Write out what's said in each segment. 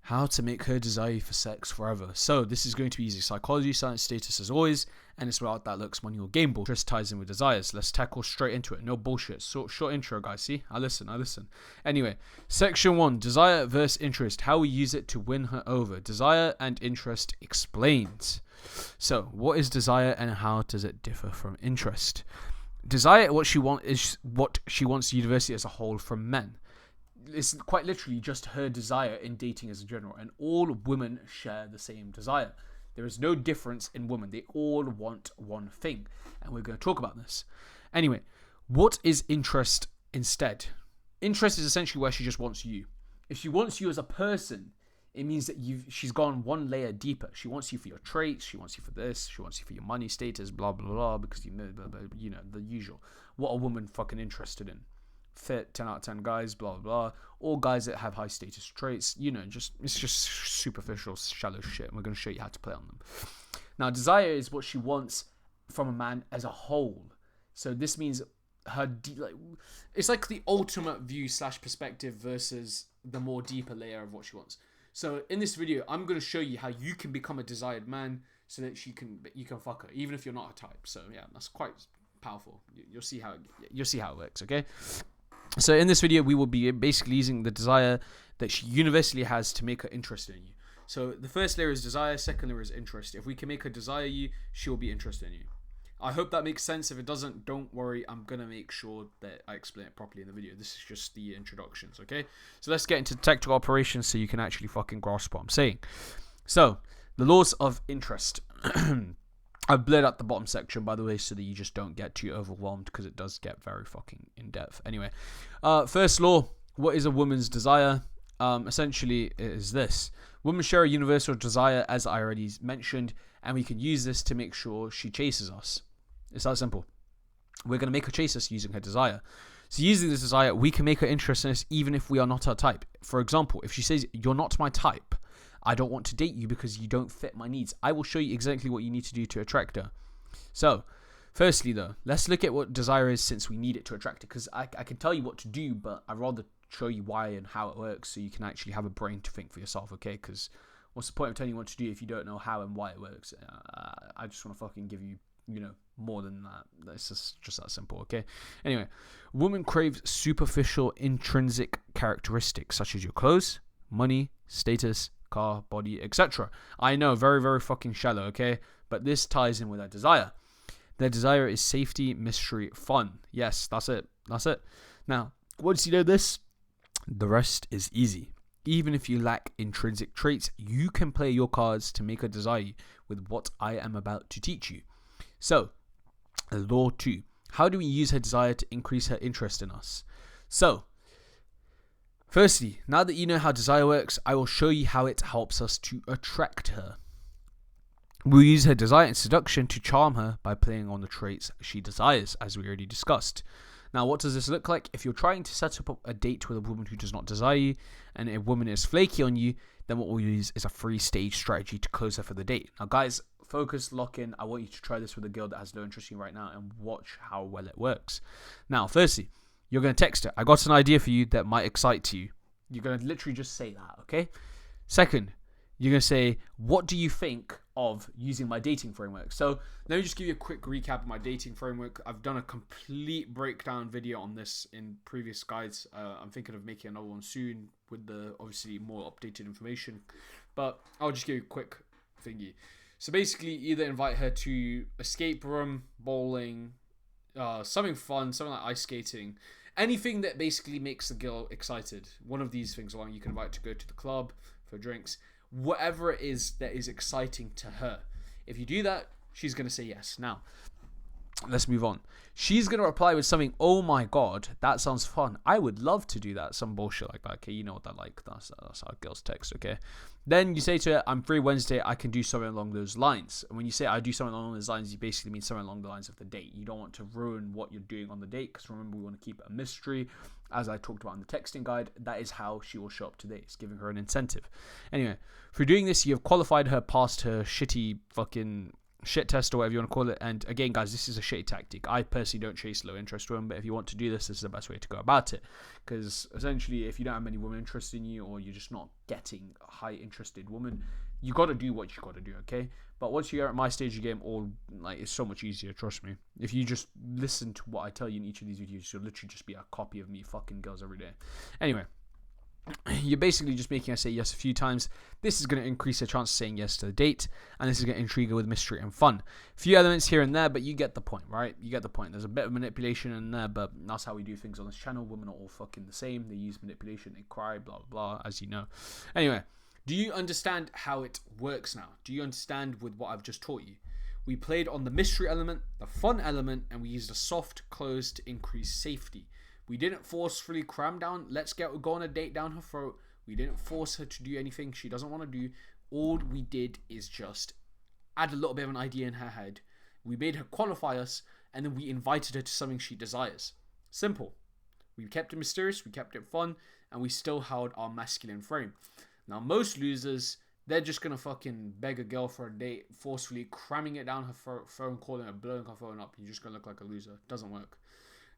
how to make her desire you for sex forever. So this is going to be easy. Psychology, science, status as always, and it's about that looks, money, or game ball. Just ties in with desires. Let's tackle straight into it. No bullshit. Short intro, guys. See, I listen. Anyway, section 1: desire versus interest. How we use it to win her over. Desire and interest explained. So, what is desire and how does it differ from interest? Desire, what she wants university as a whole from men. It's quite literally just her desire in dating as a general, and all women share the same desire. There is no difference in women. They all want one thing, and we're going to talk about this. Anyway, what is interest instead? Interest is essentially where she just wants you. If she wants you as a person, it means that she's gone one layer deeper. She wants you for your traits. She wants you for this. She wants you for your money, status, blah blah blah. Because you know the usual. What a woman fucking interested in. Fit, 10 out of 10 guys, blah blah blah. All guys that have high status traits, it's just superficial, shallow shit, and we're going to show you how to play on them. Now, desire is what she wants from a man as a whole. So this means it's like the ultimate view / perspective versus the more deeper layer of what she wants. So in this video, I'm going to show you how you can become a desired man so that you can fuck her, even if you're not a type. So yeah, that's quite powerful. You'll see how it works. Okay. So in this video, we will be basically using the desire that she universally has to make her interested in you. So the first layer is desire, second layer is interest. If we can make her desire you, she will be interested in you. I hope that makes sense. If it doesn't, don't worry. I'm going to make sure that I explain it properly in the video. This is just the introductions, okay? So let's get into technical operations so you can actually fucking grasp what I'm saying. So, the laws of interest. I've blurred out the bottom section, by the way, so that you just don't get too overwhelmed, because it does get very fucking in-depth. Anyway, first law, what is a woman's desire? Essentially, it is this. Women share a universal desire, as I already mentioned, and we can use this to make sure she chases us. It's that simple. We're going to make her chase us using her desire. So using this desire, we can make her interested in us even if we are not her type. For example, if she says, "You're not my type, I don't want to date you because you don't fit my needs," I will show you exactly what you need to do to attract her. So, firstly though, let's look at what desire is, since we need it to attract her. Because I can tell you what to do, but I'd rather show you why and how it works so you can actually have a brain to think for yourself, okay? Because what's the point of telling you what to do if you don't know how and why it works? I just want to fucking give you, more than that. It's just that simple, okay? Anyway, woman craves superficial intrinsic characteristics such as your clothes, money, status, car, body, etc. I know, very, very fucking shallow, okay? But this ties in with their desire. Their desire is safety, mystery, fun. Yes, that's it. Now, once you know this, the rest is easy. Even if you lack intrinsic traits, you can play your cards to make her desire you with what I am about to teach you. So, law 2. How do we use her desire to increase her interest in us? So, firstly, now that you know how desire works, I will show you how it helps us to attract her. We'll use her desire and seduction to charm her by playing on the traits she desires, as we already discussed. Now, what does this look like? If you're trying to set up a date with a woman who does not desire you, and a woman is flaky on you, then what we'll use is a 3-stage strategy to close her for the date. Now, guys, focus, lock in. I want you to try this with a girl that has no interest in you right now and watch how well it works. Now, firstly, you're going to text her. I got an idea for you that might excite you. You're going to literally just say that, okay? Second, you're going to say, what do you think of using my dating framework? So let me just give you a quick recap of my dating framework. I've done a complete breakdown video on this in previous guides. I'm thinking of making another one soon with the obviously more updated information. But I'll just give you a quick thingy. So basically, either invite her to escape room, bowling, something fun, something like ice skating. Anything that basically makes the girl excited. One of these things along, you can invite to go to the club for drinks. Whatever it is that is exciting to her. If you do that, she's going to say yes. Now, let's move on. She's going to reply with something, "Oh my god, that sounds fun. I would love to do that." Some bullshit like that, okay? You know what I like. That's how girls text, okay? Then you say to her, "I'm free Wednesday. I can do something along those lines." And when you say "I do something along those lines," you basically mean something along the lines of the date. You don't want to ruin what you're doing on the date, because remember, we want to keep it a mystery. As I talked about in the texting guide, that is how she will show up today. It's giving her an incentive. Anyway, through doing this, you have qualified her past her shitty fucking shit test or whatever you want to call it. And again, guys, this is a shitty tactic. I personally don't chase low interest women, but if you want to do this, this is the best way to go about it. Because essentially, if you don't have many women interested in you, or you're just not getting a high interested woman, you got to do what you got to do, okay? But once you're at my stage of the game, it's so much easier, trust me. If you just listen to what I tell you in each of these videos, you'll literally just be a copy of me fucking girls every day. Anyway, you're basically just making her say yes a few times. This is going to increase her chance of saying yes to the date, and this is going to intrigue her with mystery and fun. A few elements here and there, but you get the point, right? You get the point. There's a bit of manipulation in there, but that's how we do things on this channel. Women are all fucking the same. They use manipulation, they cry, blah, blah, blah, as you know. Anyway, do you understand how it works now? Do you understand with what I've just taught you? We played on the mystery element, the fun element, and we used a soft close to increase safety. We didn't forcefully cram down, let's go on a date down her throat. We didn't force her to do anything she doesn't want to do. All we did is just add a little bit of an idea in her head. We made her qualify us, and then we invited her to something she desires. Simple. We kept it mysterious, we kept it fun, and we still held our masculine frame. Now, most losers, they're just going to fucking beg a girl for a date, forcefully cramming it down her phone, calling her, blowing her phone up. You're just going to look like a loser. Doesn't work.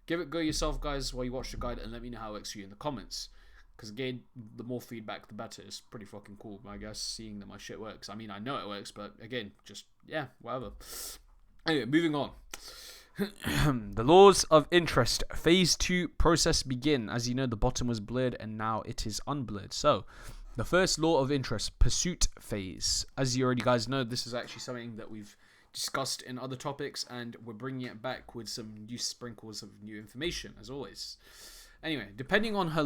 Give it a go yourself, guys, while you watch the guide, and let me know how it works for you in the comments. Because again, the more feedback, the better. It's pretty fucking cool, I guess, seeing that my shit works. I mean, I know it works, but again, just, yeah, whatever. Anyway, moving on. The laws of interest. Phase 2 process begin. As you know, the bottom was blurred, and now it is unblurred. So, the first law of interest, pursuit phase. As you already guys know, this is actually something that we've discussed in other topics, and we're bringing it back with some new sprinkles of new information, as always. Anyway, depending on her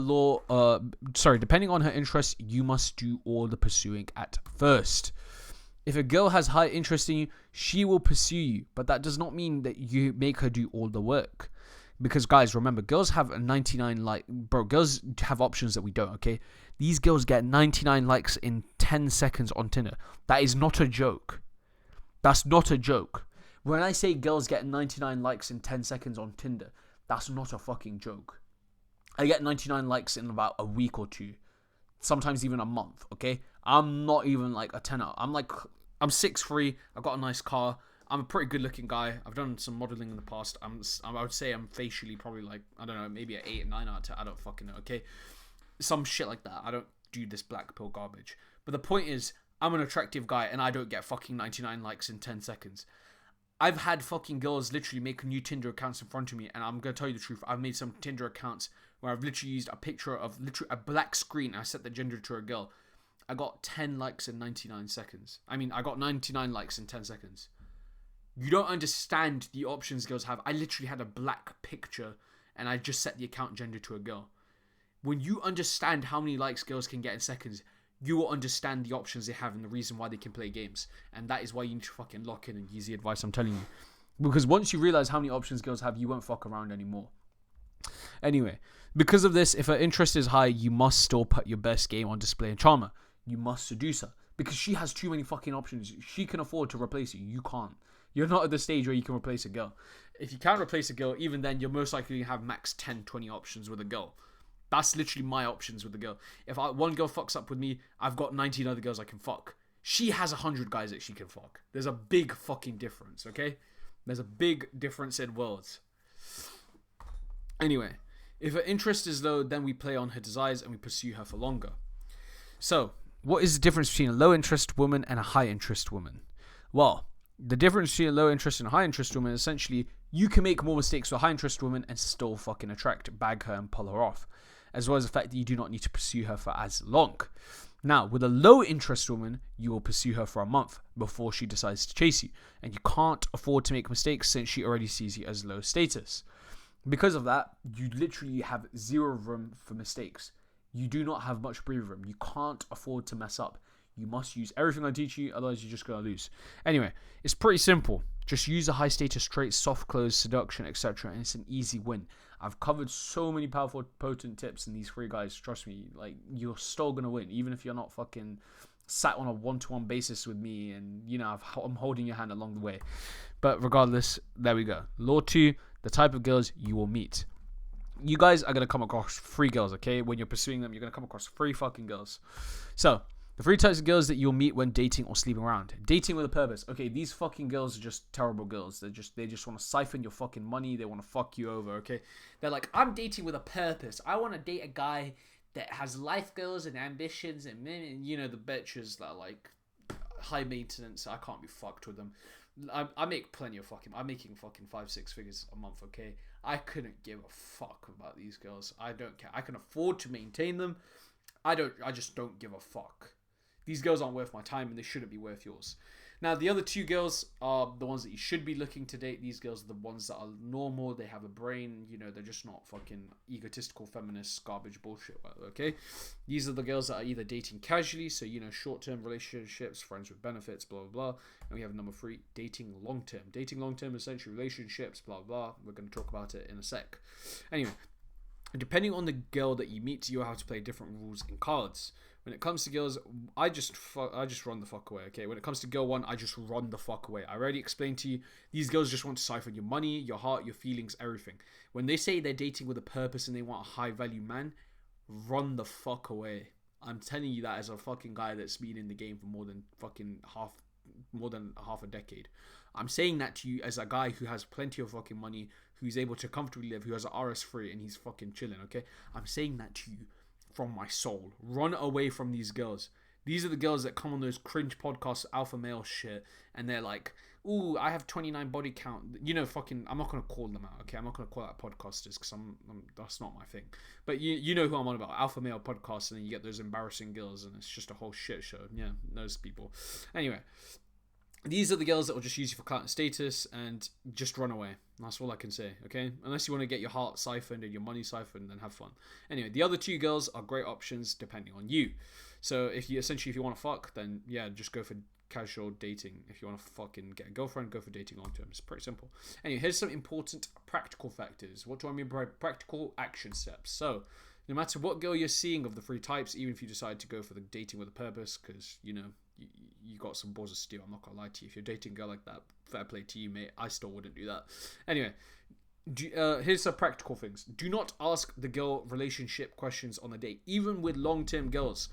interest, you must do all the pursuing at first. If a girl has high interest in you, she will pursue you, but that does not mean that you make her do all the work. Because guys, remember, girls have a 99 girls have options that we don't, okay? These girls get 99 likes in 10 seconds on Tinder. That is not a joke. That's not a joke. When I say girls get 99 likes in 10 seconds on Tinder, that's not a fucking joke. I get 99 likes in about a week or two. Sometimes even a month, okay? I'm not even like a 10 out. I'm 6'3", I've got a nice car. I'm a pretty good looking guy. I've done some modeling in the past. I would say I'm facially probably like, I don't know, maybe an 8 or 9 out of 10. I don't fucking know, okay? Some shit like that. I don't do this black pill garbage. But the point is, I'm an attractive guy and I don't get fucking 99 likes in 10 seconds. I've had fucking girls literally make new Tinder accounts in front of me, and I'm going to tell you the truth. I've made some Tinder accounts where I've literally used a picture of literally a black screen and I set the gender to a girl. I got 10 likes in 99 seconds. I mean, I got 99 likes in 10 seconds. You don't understand the options girls have. I literally had a black picture and I just set the account gender to a girl. When you understand how many likes girls can get in seconds, you will understand the options they have and the reason why they can play games. And that is why you need to fucking lock in and use the advice I'm telling you. Because once you realize how many options girls have, you won't fuck around anymore. Anyway, because of this, if her interest is high, you must still put your best game on display and charm her. You must seduce her. Because she has too many fucking options. She can afford to replace you. You can't. You're not at the stage where you can replace a girl. If you can't replace a girl, even then, you're most likely to have max 10, 20 options with a girl. That's literally my options with the girl. If one girl fucks up with me, I've got 19 other girls I can fuck. She has 100 guys that she can fuck. There's a big fucking difference, okay? There's a big difference in worlds. Anyway, if her interest is low, then we play on her desires and we pursue her for longer. So, what is the difference between a low interest woman and a high interest woman? Well, the difference between a low interest and a high interest woman is essentially you can make more mistakes with a high interest woman and still fucking attract, bag her and pull her off. As well as the fact that you do not need to pursue her for as long. Now, with a low interest woman, you will pursue her for a month before she decides to chase you. And you can't afford to make mistakes since she already sees you as low status. Because of that, you literally have zero room for mistakes. You do not have much breathing room. You can't afford to mess up. You must use everything I teach you, otherwise you're just going to lose. Anyway, it's pretty simple. Just use a high status trait, soft close, seduction, etc. And it's an easy win. I've covered so many powerful, potent tips in these 3 guys. Trust me, like, you're still going to win. Even if you're not fucking sat on a one-to-one basis with me and, you know, I'm holding your hand along the way. But regardless, there we go. Law 2, the type of girls you will meet. You guys are going to come across 3 girls, okay? When you're pursuing them, you're going to come across 3 fucking girls. So, The three types of girls that you'll meet when dating or sleeping around. Dating with a purpose. Okay, these fucking girls are just terrible girls. They just want to siphon your fucking money. They want to fuck you over, okay? They're like, I'm dating with a purpose. I want to date a guy that has life goals and ambitions and, you know, the bitches that are like high maintenance. I can't be fucked with them. I make plenty of fucking... I'm making fucking 5-6 figures a month, okay? I couldn't give a fuck about these girls. I don't care. I can afford to maintain them. I just don't give a fuck. These girls aren't worth my time and they shouldn't be worth yours. Now, the other two girls are the ones that you should be looking to date. These girls are the ones that are normal. They have a brain. You know, they're just not fucking egotistical, feminist, garbage bullshit, okay? These are the girls that are either dating casually, so, you know, short-term relationships, friends with benefits, blah, blah, blah. And we have number 3, dating long-term. Dating long-term, essentially relationships, blah, blah. We're going to talk about it in a sec. Anyway, depending on the girl that you meet, you'll have to play different rules in cards. When it comes to girls, I just run the fuck away, okay? When it comes to girl 1, I just run the fuck away. I already explained to you, these girls just want to siphon your money, your heart, your feelings, everything. When they say they're dating with a purpose and they want a high-value man, run the fuck away. I'm telling you that as a fucking guy that's been in the game for more than half a decade. I'm saying that to you as a guy who has plenty of fucking money, who's able to comfortably live, who has an RS3 and he's fucking chilling, okay? I'm saying that to you from my soul. Run away from these girls. These are the girls that come on those cringe podcasts, alpha male shit, and they're like, ooh, I have 29 body count. You know, fucking, I'm not going to call them out, okay? I'm not going to call out podcasters because that's not my thing. But you know who I'm on about, alpha male podcasts, and then you get those embarrassing girls, and it's just a whole shit show. Yeah, those people. Anyway, these are the girls that will just use you for clout and status and just run away. That's all I can say, okay? Unless you want to get your heart siphoned and your money siphoned, then have fun. Anyway, the other two girls are great options depending on you. So if you want to fuck, then yeah, just go for casual dating. If you want to fucking get a girlfriend, go for dating long term. It's pretty simple. Anyway, here's some important practical factors. What do I mean by practical action steps? So no matter what girl you're seeing of the 3 types, even if you decide to go for the dating with a purpose, because, you know, you got some balls of steel, I'm not gonna lie to you. If you're dating a girl like that, fair play to you, mate. I still wouldn't do that. Anyway, here's some practical things. Do not ask the girl relationship questions on a date. Even with long-term girls,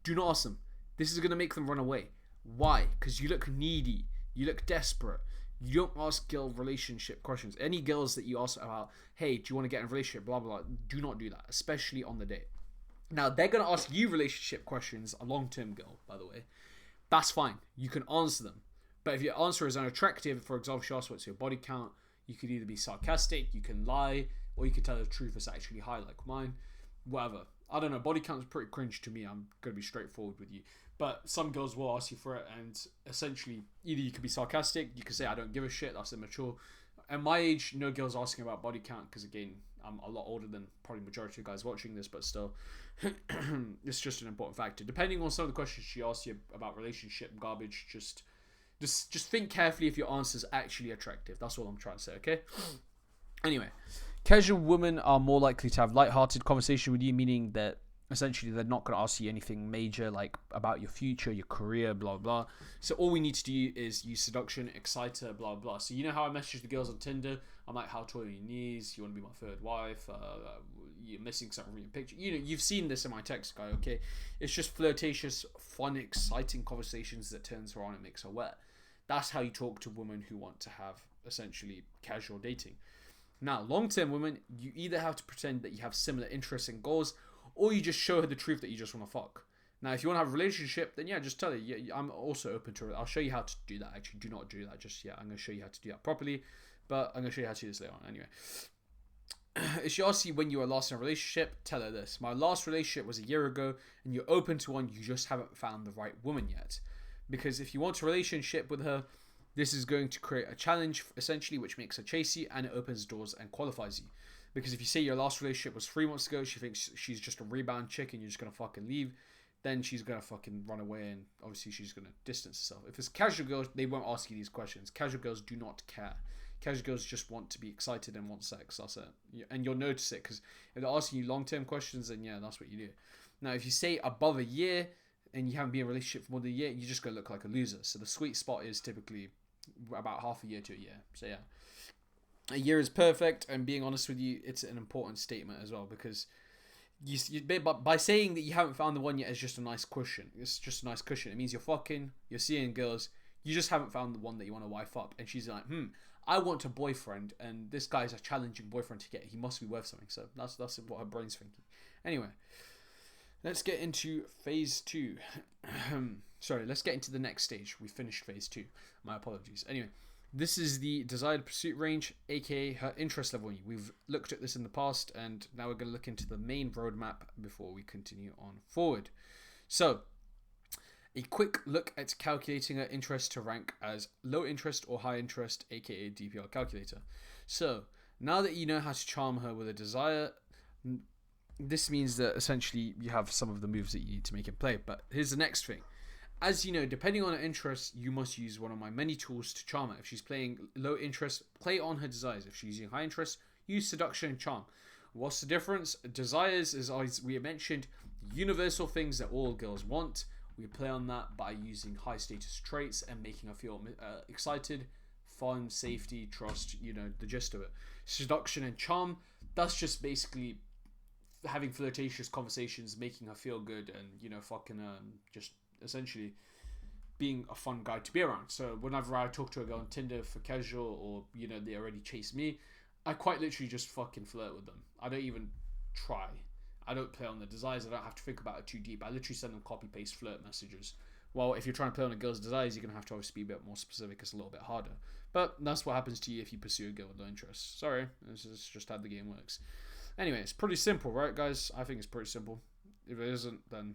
do not ask them. This is gonna make them run away. Why? Because you look needy. You look desperate. You don't ask girl relationship questions. Any girls that you ask about, hey, do you want to get in a relationship, blah, blah, blah, do not do that, especially on the date. Now, they're going to ask you relationship questions, a long-term girl, by the way. That's fine. You can answer them. But if your answer is unattractive, for example, she asks what's your body count, you could either be sarcastic, you can lie, or you can tell the truth is actually high like mine. Whatever. I don't know. Body count is pretty cringe to me. I'm going to be straightforward with you. But some girls will ask you for it, and essentially, either you could be sarcastic, you could say, I don't give a shit, that's immature. At my age, no girls asking about body count, because again, I'm a lot older than probably majority of guys watching this, but still, it's just an important factor. Depending on some of the questions she asks you about relationship garbage, just think carefully if your answer is actually attractive. That's all I'm trying to say, okay? Anyway, casual women are more likely to have light-hearted conversation with you, meaning that essentially they're not going to ask you anything major like about your future, your career, blah blah. So all we need to do is use seduction, excite her, blah blah. So you know how I message the girls on Tinder? I'm like, how tall are your knees? You want to be my third wife? You're missing something from your picture. You know, you've seen this in my text guy, okay? It's just flirtatious, fun, exciting conversations that turns her on and makes her wet. That's how you talk to women who want to have essentially casual dating. Now, long-term women, you either have to pretend that you have similar interests and goals, or you just show her the truth that you just want to fuck. Now, if you want to have a relationship, then yeah, just tell her, yeah, I'm also open to it. I'll show you how to do that. Actually, do not do that just yet. I'm going to show you how to do that properly, but I'm going to show you how to do this later on. Anyway, if she asks you when you were last in a relationship, tell her this. My last relationship was a year ago, and you're open to one, you just haven't found the right woman yet. Because if you want a relationship with her, this is going to create a challenge, essentially, which makes her chase you, and it opens doors and qualifies you. Because if you say your last relationship was 3 months ago, she thinks she's just a rebound chick and you're just going to fucking leave, then she's going to fucking run away and obviously she's going to distance herself. If it's casual girls, they won't ask you these questions. Casual girls do not care. Casual girls just want to be excited and want sex. That's it. And you'll notice it because if they're asking you long-term questions, then yeah, that's what you do. Now, if you say above a year and you haven't been in a relationship for more than a year, you're just going to look like a loser. So the sweet spot is typically about half a year to a year. So yeah. A year is perfect, and being honest with you, it's an important statement as well, because by saying that you haven't found the one yet is just a nice cushion. It's just a nice cushion. It means you're fucking, you're seeing girls, you just haven't found the one that you want to wife up. And she's like, I want a boyfriend, and this guy's a challenging boyfriend to get. He must be worth something. So that's what her brain's thinking. Anyway, let's get into phase 2. Sorry, let's get into the next stage. We finished phase 2. My apologies. Anyway, this is the desired pursuit range, aka her interest level. We've looked at this in the past, and now we're going to look into the main roadmap before we continue on forward. So, a quick look at calculating her interest to rank as low interest or high interest, aka DPR calculator. So, now that you know how to charm her with a desire, this means that essentially you have some of the moves that you need to make it play. But here's the next thing. As you know, depending on her interest, you must use one of my many tools to charm her. If she's playing low interest, play on her desires. If she's using high interest, use seduction and charm. What's the difference? Desires is, as we mentioned, universal things that all girls want. We play on that by using high status traits and making her feel excited, fun, safety, trust, the gist of it. Seduction and charm, that's just basically having flirtatious conversations, making her feel good, and, just essentially being a fun guy to be around. So whenever I talk to a girl on Tinder for casual, or they already chase me, I quite literally just fucking flirt with them. I don't even try. I don't play on the desires. I don't have to think about it too deep. I literally send them copy paste flirt messages. Well, if you're trying to play on a girl's desires, you're going to have to obviously be a bit more specific. It's a little bit harder. But that's what happens to you if you pursue a girl with no interest. Sorry, this is just how the game works. Anyway, it's pretty simple, right, guys? I think it's pretty simple. If it isn't, then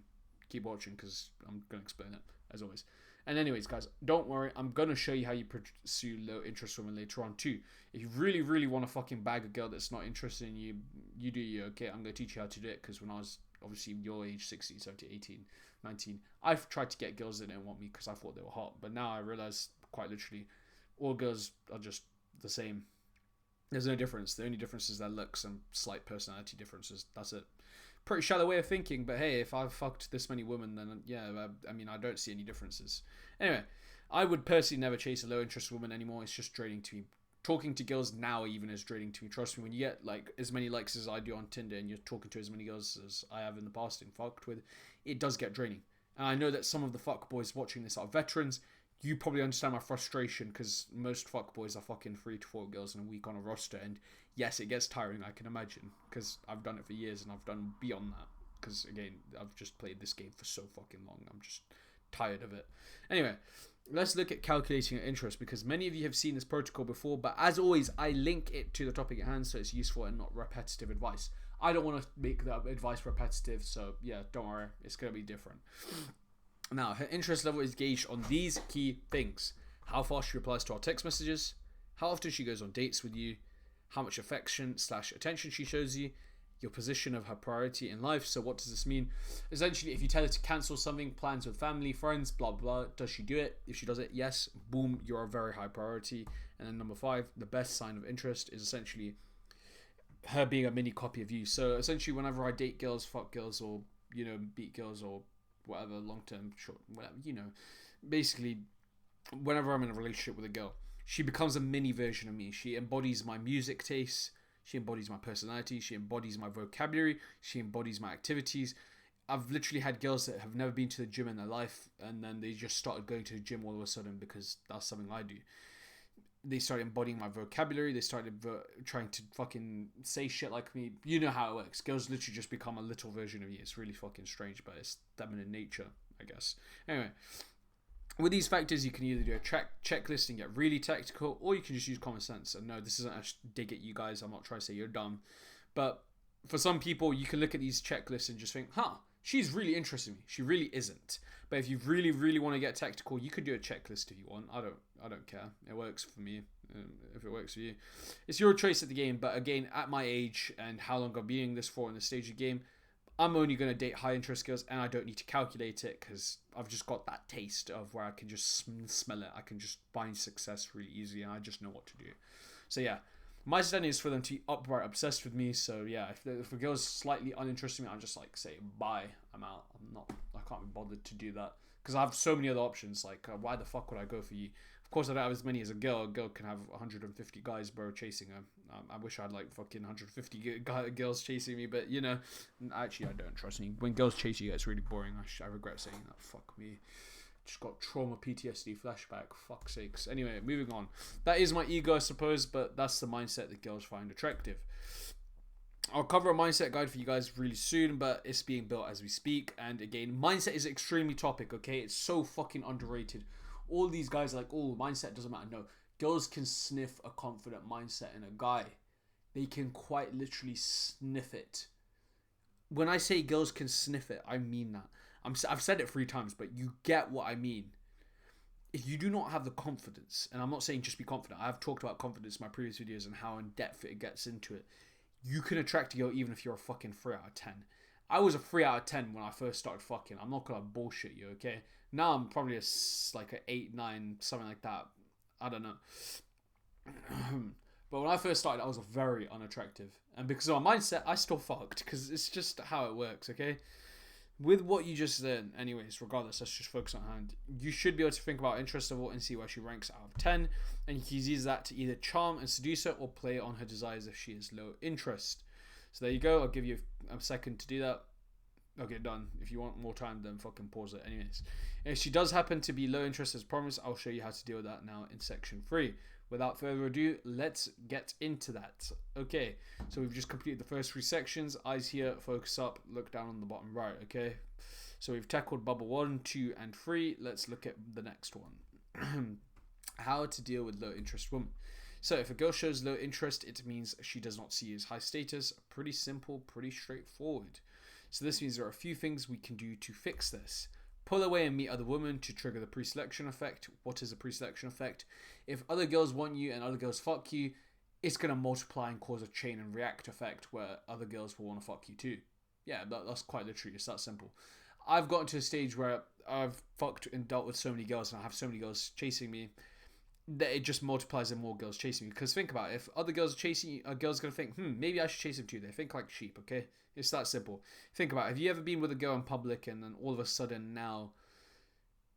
keep watching, because I'm going to explain it, as always. And anyways, guys, don't worry. I'm going to show you how you pursue low interest women later on, too. If you really, really want to fucking bag a girl that's not interested in you, you do you, okay? I'm going to teach you how to do it, because when I was, obviously, your age, 16, 17, 18, 19, I've tried to get girls that didn't want me because I thought they were hot. But now I realize, quite literally, all girls are just the same. There's no difference. The only difference is their looks and slight personality differences. That's it. Pretty shallow way of thinking, but hey, if I've fucked this many women, then yeah, I don't see any differences. Anyway, I would personally never chase a low interest woman anymore. It's just draining to me. Talking to girls now even is draining to me. Trust me, when you get like as many likes as I do on Tinder, and you're talking to as many girls as I have in the past and fucked with, it does get draining. And I know that some of the fuck boys watching this are veterans. You probably understand my frustration, because most fuckboys are fucking 3 to 4 girls in a week on a roster, and yes, it gets tiring, I can imagine, because I've done it for years, and I've done beyond that, because again, I've just played this game for so fucking long, I'm just tired of it. Anyway, let's look at calculating your interest, because many of you have seen this protocol before, but as always, I link it to the topic at hand, so it's useful and not repetitive advice. I don't want to make the advice repetitive, so yeah, don't worry, it's going to be different. Now, her interest level is gauged on these key things: how fast she replies to our text messages, how often she goes on dates with you, how much affection/attention she shows you, your position of her priority in life. So what does this mean? Essentially, if you tell her to cancel something, plans with family, friends, blah, blah, does she do it? If she does it, yes, boom, you're a very high priority. And then number 5, the best sign of interest is essentially her being a mini copy of you. So essentially, whenever I date girls, fuck girls, or, beat girls, or whatever, long-term, short, whatever, basically, whenever I'm in a relationship with a girl, she becomes a mini version of me. She embodies my music tastes, she embodies my personality, she embodies my vocabulary, she embodies my activities. I've literally had girls that have never been to the gym in their life, and then they just started going to the gym all of a sudden because that's something I do. They started embodying my vocabulary. They started trying to fucking say shit like me. You know how it works. Girls literally just become a little version of you. It's really fucking strange, but it's them in nature, I guess. Anyway, with these factors, you can either do a checklist and get really tactical, or you can just use common sense. And no, this isn't a dig at you guys. I'm not trying to say you're dumb. But for some people, you can look at these checklists and just think, she's really interested in me. She really isn't. But if you really, really want to get tactical, you could do a checklist if you want. I don't care. It works for me. If it works for you, it's your choice at the game. But again, at my age and how long I'm being this for in this stage of the game, I'm only going to date high interest girls, and I don't need to calculate it because I've just got that taste of where I can just smell it. I can just find success really easily, and I just know what to do. So yeah. My standing is for them to be upright obsessed with me. So yeah, if a girl's slightly uninterested in me, I'm just like, say bye, I'm out. I can't be bothered to do that because I have so many other options. Like, why the fuck would I go for you Of course, I don't have as many as a girl. A girl can have 150 guys, bro, chasing her. I wish I had like fucking 150 girls chasing me, but you know, actually, I don't. Trust me. When girls chase you, it's really boring. I regret saying that. Fuck me. Just got trauma PTSD flashback. Fuck's sakes. Anyway, moving on. That is my ego, I suppose, but that's the mindset that girls find attractive. I'll cover a mindset guide for you guys really soon, but it's being built as we speak. And again, mindset is extremely topic, okay? It's so fucking underrated. All these guys are like, oh, mindset doesn't matter. No, girls can sniff a confident mindset in a guy. They can quite literally sniff it. When I say girls can sniff it, I mean that. I've said it 3 times, but you get what I mean. If you do not have the confidence, and I'm not saying just be confident. I have talked about confidence in my previous videos and how in depth it gets into it. You can attract a girl even if you're a fucking 3 out of 10. I was a 3 out of 10 when I first started fucking. I'm not gonna bullshit you, okay? Now I'm probably like an 8, 9, something like that. I don't know. But when I first started, I was very unattractive. And because of my mindset, I still fucked. Because it's just how it works, okay? With what you just said, anyways, regardless, let's just focus on hand. You should be able to think about interest level and see where she ranks out of 10. And you can use that to either charm and seduce her or play on her desires if she is low interest. So there you go. I'll give you a second to do that. Okay, done. If you want more time, then fucking pause it. Anyways, if she does happen to be low interest as promised, I'll show you how to deal with that now in section 3. Without further ado, let's get into that. Okay, so we've just completed the first 3 sections. Eyes here, focus up, look down on the bottom right, okay? So we've tackled bubble 1, 2, and 3. Let's look at the next one. How to deal with low interest women. So if a girl shows low interest, it means she does not see you as high status. Pretty simple, pretty straightforward. So this means there are a few things we can do to fix this. Pull away and meet other women to trigger the pre-selection effect. What is a pre-selection effect? If other girls want you and other girls fuck you, it's going to multiply and cause a chain and react effect where other girls will want to fuck you too. Yeah, that's quite literally, it's that simple. I've gotten to a stage where I've fucked and dealt with so many girls and I have so many girls chasing me that it just multiplies and more girls chasing me. Because think about it, if other girls are chasing you, a girl's going to think, maybe I should chase him too. They think like sheep, okay? It's that simple. Think about it. Have you ever been with a girl in public and then all of a sudden now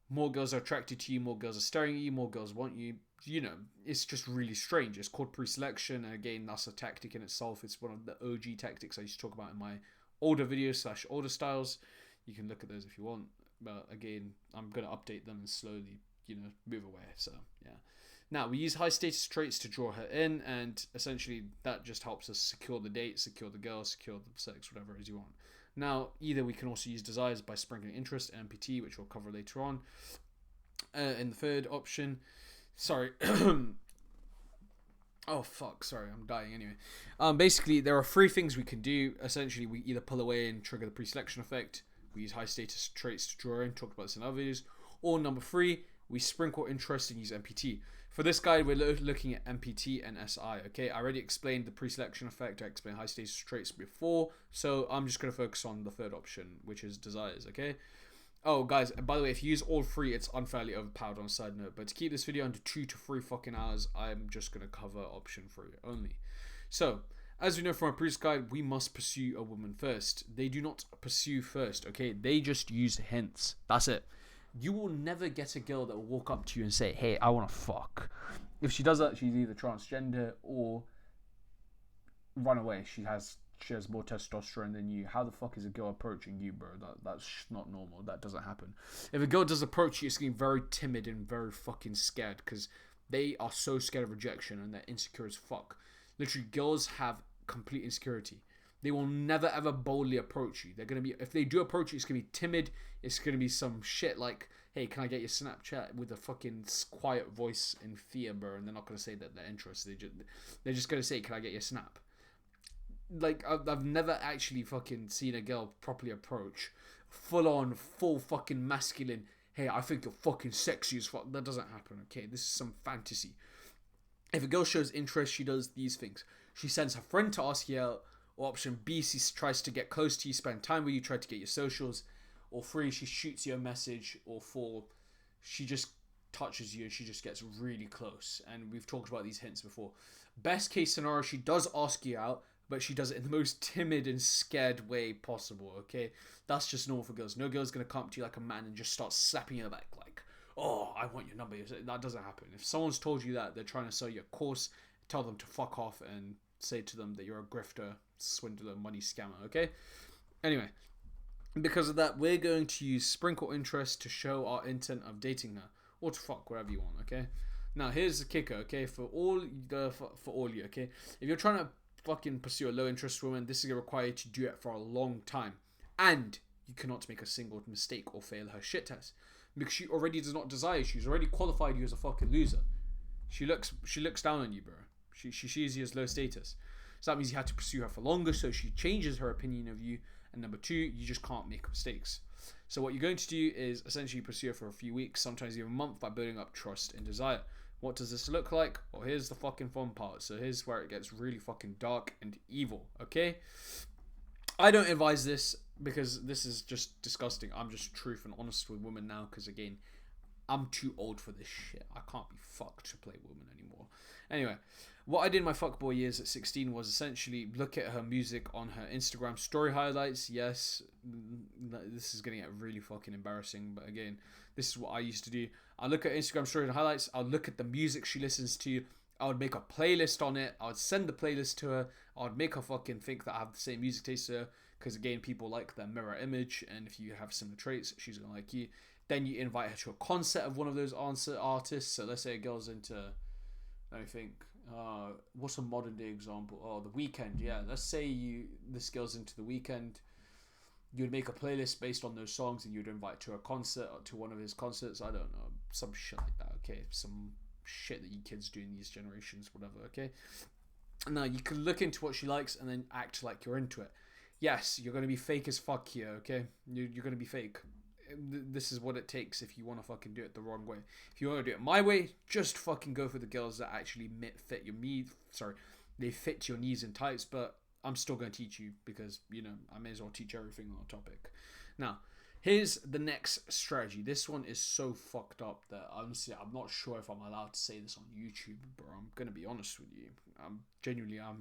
more girls are attracted to you, more girls are staring at you, more girls want you? You know, it's just really strange. It's called pre-selection. And again, that's a tactic in itself. It's one of the OG tactics I used to talk about in my older videos / older styles. You can look at those if you want. But again, I'm going to update them and slowly, move away. So, yeah. Now, we use high status traits to draw her in, and essentially that just helps us secure the date, secure the girl, secure the sex, whatever it is you want. Now, either we can also use desires by sprinkling interest, MPT, which we'll cover later on. In the third option, sorry. Oh, fuck, sorry, I'm dying anyway. Basically, there are 3 things we can do. Essentially, we either pull away and trigger the pre-selection effect, we use high status traits to draw in, talked about this in other videos, or number 3, we sprinkle interest and use MPT. For this guide, we're looking at MPT and SI, okay? I already explained the pre-selection effect, I explained high status traits before, so I'm just going to focus on the third option, which is desires, okay? Oh, guys, by the way, if you use all 3, it's unfairly overpowered on a side note, but to keep this video under 2 to 3 fucking hours, I'm just going to cover option 3 only. So, as we know from our previous guide, we must pursue a woman first. They do not pursue first, okay? They just use hints. That's it. You will never get a girl that will walk up to you and say, hey, I want to fuck. If she does that, she's either transgender or run away. She has more testosterone than you. How the fuck is a girl approaching you, bro? That's not normal. That doesn't happen. If a girl does approach you, it's getting very timid and very fucking scared because they are so scared of rejection and they're insecure as fuck. Literally, girls have complete insecurity. They will never ever boldly approach you. They're going to be, if they do approach you, it's going to be timid. It's going to be some shit like, hey, can I get your Snapchat, with a fucking quiet voice and fear, bro. And they're not going to say that they're interested. They're just going to say, can I get your snap? Like, I've never actually fucking seen a girl properly approach. Full fucking masculine, hey, I think you're fucking sexy as fuck. That doesn't happen, okay? This is some fantasy. If a girl shows interest, she does these things. She sends her friend to ask you out. Or option B, she tries to get close to you, spend time with you, try to get your socials. Or 3, she shoots you a message. Or 4, she just touches you and she just gets really close. And we've talked about these hints before. Best case scenario, she does ask you out, but she does it in the most timid and scared way possible, okay? That's just normal for girls. No girl's going to come up to you like a man and just start slapping you in the back like, oh, I want your number. That doesn't happen. If someone's told you that they're trying to sell you a course, tell them to fuck off and say to them that you're a grifter, swindler, money scammer, okay? Anyway, because of that, we're going to use sprinkle interest to show our intent of dating her. Or to fuck, whatever you want, okay? Now, here's the kicker, okay? For all you, okay? If you're trying to fucking pursue a low interest woman, this is going to require you to do it for a long time. And you cannot make a single mistake or fail her shit test. Because she already does not desire you. She's already qualified you as a fucking loser. She looks down on you, bro. She sees you as low status. So that means you have to pursue her for longer, so she changes her opinion of you. And number two, you just can't make mistakes. So what you're going to do is essentially pursue her for a few weeks, sometimes even a month, by building up trust and desire. What does this look like? Well, here's the fucking fun part. So here's where it gets really fucking dark and evil, okay? I don't advise this because this is just disgusting. I'm just truth and honest with women now because, again, I'm too old for this shit. I can't be fucked to play women anymore. Anyway, what I did in my fuckboy years at 16 was essentially look at her music on her Instagram story highlights. Yes, this is going to get really fucking embarrassing, but again, this is what I used to do. I look at Instagram story highlights. I'll look at the music she listens to. I would make a playlist on it. I would send the playlist to her. I would make her fucking think that I have the same music taste to her. Because again, people like their mirror image. And if you have similar traits, she's going to like you. Then you invite her to a concert of one of those artists. So let's say a girl's into, let me think, what's a modern day example? Oh, The Weeknd. Yeah, let's say this girl's into The Weeknd. You'd make a playlist based on those songs and you'd invite to a concert or to one of his concerts. I don't know, some shit like that, okay? Some shit that you kids do in these generations, whatever, okay? Now, you can look into what she likes and then act like you're into it. Yes, you're going to be fake as fuck here, okay? You're going to be fake. This is what it takes if you want to fucking do it the wrong way. If you want to do it my way, just fucking go for the girls that actually fit your needs. Sorry, they fit your needs and types, but I'm still going to teach you because, you know, I may as well teach everything on the topic. Now, here's the next strategy. This one is so fucked up that honestly, I'm not sure if I'm allowed to say this on YouTube, bro. I'm going to be honest with you. I'm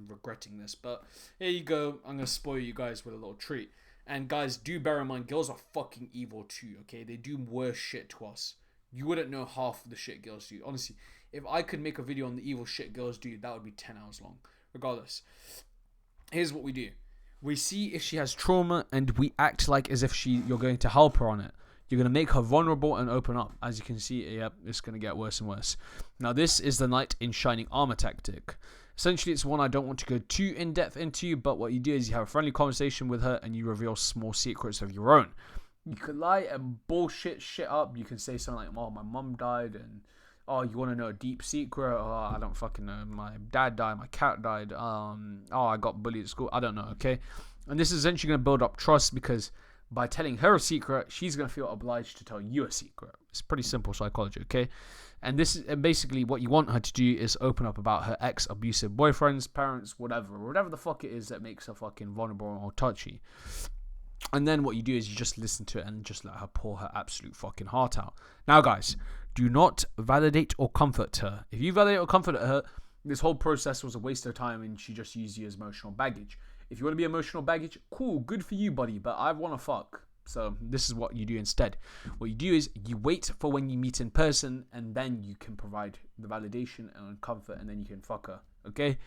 regretting this, but here you go. I'm going to spoil you guys with a little treat. And guys, do bear in mind, girls are fucking evil too, okay? They do worse shit to us. You wouldn't know half of the shit girls do. Honestly, if I could make a video on the evil shit girls do, that would be 10 hours long. Regardless, here's what we do. We see if she has trauma and we act like as if you're going to help her on it. You're going to make her vulnerable and open up. As you can see, yep, it's going to get worse and worse. Now, this is the knight in shining armor tactic. Essentially, it's one I don't want to go too in-depth into, but what you do is you have a friendly conversation with her and you reveal small secrets of your own. You can lie and bullshit shit up. You can say something like, oh, my mum died, and oh, you want to know a deep secret? Oh, I don't fucking know. My dad died, my cat died. Oh, I got bullied at school. I don't know, okay? And this is essentially going to build up trust because by telling her a secret, she's going to feel obliged to tell you a secret. It's pretty simple psychology, okay? And this is basically what you want her to do is open up about her ex-abusive boyfriends, parents, whatever the fuck it is that makes her fucking vulnerable or touchy. And then what you do is you just listen to it and just let her pour her absolute fucking heart out. Now, guys, do not validate or comfort her. If you validate or comfort her, this whole process was a waste of time and she just used you as emotional baggage. If you want to be emotional baggage, cool, good for you, buddy, but I want to fuck. So this is what you do instead. What you do is you wait for when you meet in person and then you can provide the validation and comfort and then you can fuck her, okay?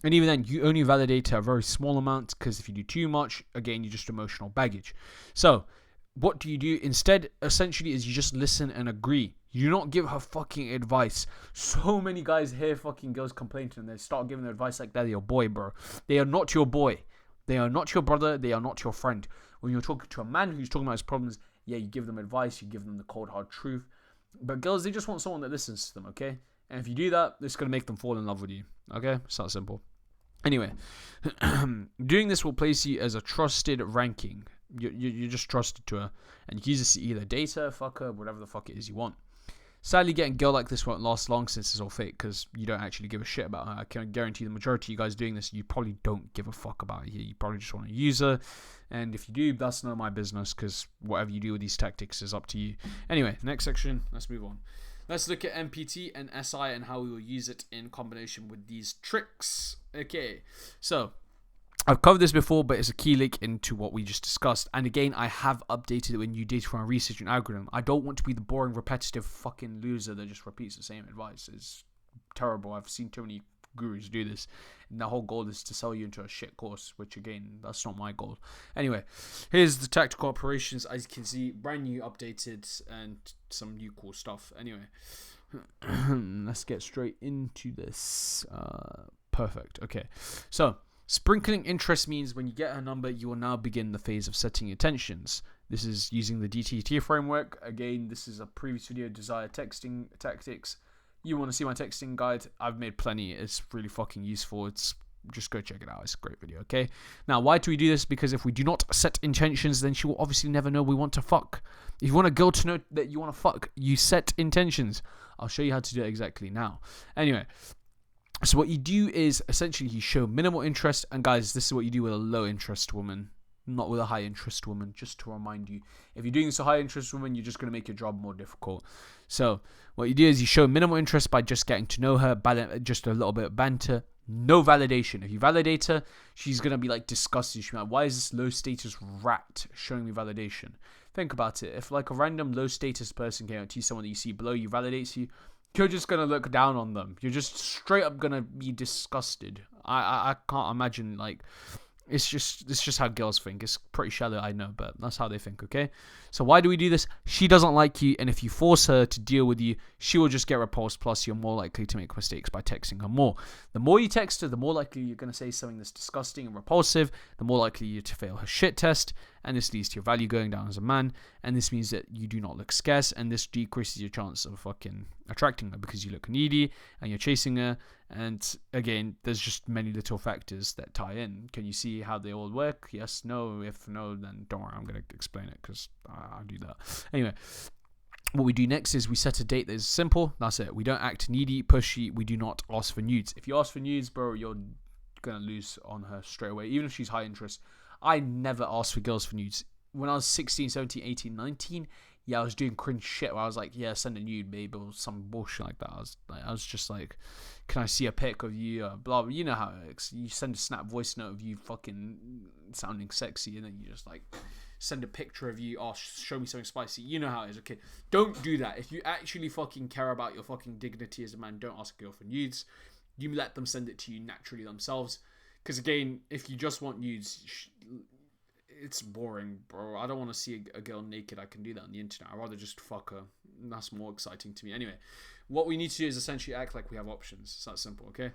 And even then, you only validate her a very small amount because if you do too much, again, you're just emotional baggage. So what do you do instead? Essentially is you just listen and agree. You do not give her fucking advice. So many guys hear fucking girls complaining and they start giving their advice like they're your boy, bro. They are not your boy. They are not your brother. They are not your friend. When you're talking to a man who's talking about his problems, yeah, you give them advice. You give them the cold, hard truth. But girls, they just want someone that listens to them, okay? And if you do that, it's going to make them fall in love with you, okay? It's that simple. Anyway, doing this will place you as a trusted ranking. You're just trusted to her. And you can use this to either date her, fuck her, whatever the fuck it is you want. Sadly, getting a girl like this won't last long since it's all fake because you don't actually give a shit about her. I can guarantee the majority of you guys doing this, you probably don't give a fuck about her. You probably just want to use her. And if you do, that's none of my business because whatever you do with these tactics is up to you. Anyway, next section, let's move on. Let's look at MPT and SI and how we will use it in combination with these tricks. Okay, so I've covered this before, but it's a key link into what we just discussed. And again, I have updated it when you did for my research and algorithm. I don't want to be the boring, repetitive fucking loser that just repeats the same advice. It's terrible. I've seen too many gurus do this, and the whole goal is to sell you into a shit course, which again, that's not my goal. Anyway, here's the tactical operations. As you can see, brand new, updated, and some new cool stuff. Anyway, let's get straight into this. Perfect. Okay, so sprinkling interest means when you get her number, you will now begin the phase of setting intentions. This is using the DTT framework. Again, this is a previous video, desire texting tactics. You want to see my texting guide? I've made plenty. It's really fucking useful. Just go check it out. It's a great video, okay? Now, why do we do this? Because if we do not set intentions, then she will obviously never know we want to fuck. If you want a girl to know that you want to fuck, you set intentions. I'll show you how to do it exactly now. Anyway, so what you do is essentially you show minimal interest. And guys, this is what you do with a low interest woman, not with a high interest woman, just to remind you. If you're doing this with a high interest woman, you're just going to make your job more difficult. So what you do is you show minimal interest by just getting to know her, just a little bit of banter, no validation. If you validate her, she's going to be like disgusted. She'll be like, why is this low status rat showing me validation? Think about it. If like a random low status person came up to you, someone that you see below you, validates you, you're just going to look down on them. You're just straight up going to be disgusted. I can't imagine, like, it's just how girls think. It's pretty shallow, I know, but that's how they think, okay? So why do we do this? She doesn't like you, and if you force her to deal with you, she will just get repulsed, plus you're more likely to make mistakes by texting her more. The more you text her, the more likely you're going to say something that's disgusting and repulsive, the more likely you're to fail her shit test, and this leads to your value going down as a man, and this means that you do not look scarce, and this decreases your chance of fucking attracting her because you look needy, and you're chasing her, and again, there's just many little factors that tie in. Can you see how they all work? Yes, no. If no, then don't worry, I'm going to explain it because I do that. Anyway, what we do next is we set a date that is simple. That's it. We don't act needy, pushy. We do not ask for nudes. If you ask for nudes, bro, you're going to lose on her straight away, even if she's high interest. I never asked for girls for nudes. When I was 16, 17, 18, 19, yeah, I was doing cringe shit where I was like, yeah, send a nude, babe, or some bullshit like that. I was just like, can I see a pic of you? Blah, blah. You know how it works. You send a snap voice note of you fucking sounding sexy, and then you just like send a picture of you. Oh, show me something spicy. You know how it is, okay? Don't do that. If you actually fucking care about your fucking dignity as a man, don't ask a girl for nudes. You let them send it to you naturally themselves. Because again, if you just want nudes, it's boring, bro. I don't want to see a girl naked. I can do that on the internet. I'd rather just fuck her. That's more exciting to me. Anyway, what we need to do is essentially act like we have options. It's that simple, okay?